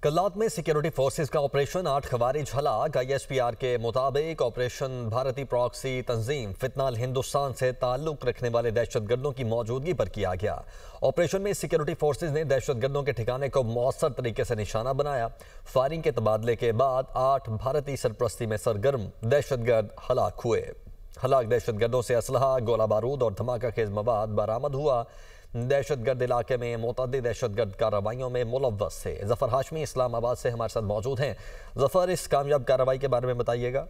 कल्लात में security forces का operation 8 खवारिज हलाक। ISPR के मुताबिक ऑपरेशन भारतीय प्रॉक्सी तंजीम फितनाल हिंदुस्तान से ताल्लुक रखने वाले दहशतगर्दों की मौजूदगी पर किया गया। ऑपरेशन में सिक्योरिटी फोर्सेस ने दहशतगर्दों के ठिकाने को मौसर तरीके से निशाना बनाया। फायरिंग के तबादले के बाद 8 भारतीय सरपरस्ती में सरगर्म दहशतगर्द हलाक हुए। हलाक दहशतगर्दों से असलहा, गोला बारूद और धमाका खेज मवाद बरामद हुआ। दहशतगर्द इलाके में मुतअद्दिद दहशतगर्द कार्रवाइयों में मुलव्वस थे। जफर हाशमी इस्लामाबाद से हमारे साथ मौजूद हैं। जफर, इस कामयाब कार्रवाई के बारे में बताइएगा।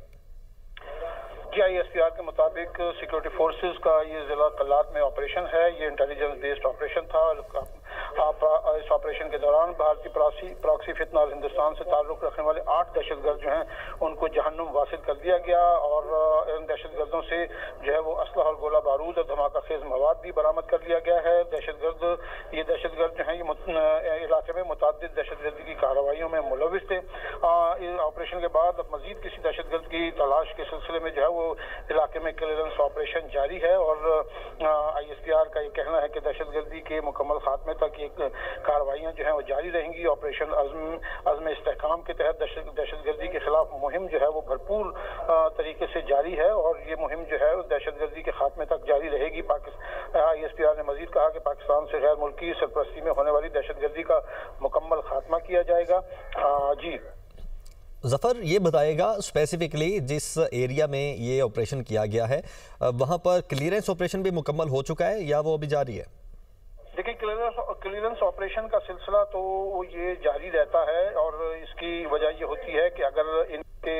जी, ISPR के मुताबिक सिक्योरिटी फोर्सेस का ये जिला कल्लात में ऑपरेशन है। ये इंटेलिजेंस बेस्ड ऑपरेशन था। इस ऑपरेशन के दौरान भारतीय प्रॉक्सी फितनाल हिंदुस्तान से ताल्लुक रखने वाले 8 दहशतगर्द जो हैं उनको जहन्नुम वासिल कर दिया गया और इन दहशतगर्दों से जो है वो असलहा और गोला बारूद और धमाका खेज मवाद भी बरामद कर लिया गया है। ये दहशतगर्द जो हैं ये इलाके में मुतअद्दिद दहशतगर्दी की कार्रवाइयों में मुलविस थे। ऑपरेशन के बाद अब मजीद किसी दहशतगर्द की तलाश के सिलसिले में जो है वो इलाके में क्लियरेंस ऑपरेशन जारी है और ISPR का ये कहना है कि दहशतगर्दी के मुकम्मल खात्मे तक ये कार्रवाइयां जो है वो जारी रहेंगी। ऑपरेशन अज़्म इस्तेहकाम के तहत दहशतगर्दी के खिलाफ मुहिम जो है वो भरपूर तरीके से जारी है और ये मुहिम जो है दहशतगर्दी के खात्मे तक जारी रहेगी। ISPR ने मजीद कहा कि पाकिस्तान से गैर मुल्की सरपरस्ती में होने वाली दहशतगर्दी का मुकम्मल खात्मा किया जाएगा। जी जफर, ये बताएगा स्पेसिफिकली जिस एरिया में ये ऑपरेशन किया गया है वहाँ पर क्लियरेंस ऑपरेशन भी मुकम्मल हो चुका है या वो अभी जारी है? देखिए, क्लियरेंस ऑपरेशन का सिलसिला तो ये जारी रहता है और इसकी वजह ये होती है कि अगर इनके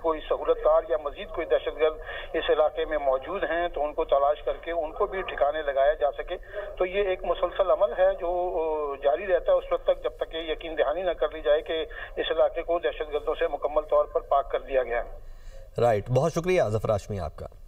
कोई सहूलतकार या मजीद कोई दहशतगर्द इस इलाके में मौजूद हैं तो उनको तलाश करके उनको भी ठिकाने लगाया जा सके। तो ये एक मुसलसल अमल है जो जारी रहता है उस वक्त तक जब तक ये यकीन दहानी न कर ली जाए कि इस इलाके को दहशतगर्दों से मुकम्मल तौर पर पाक कर दिया गया है। राइट, बहुत शुक्रिया जफर हाशमी आपका।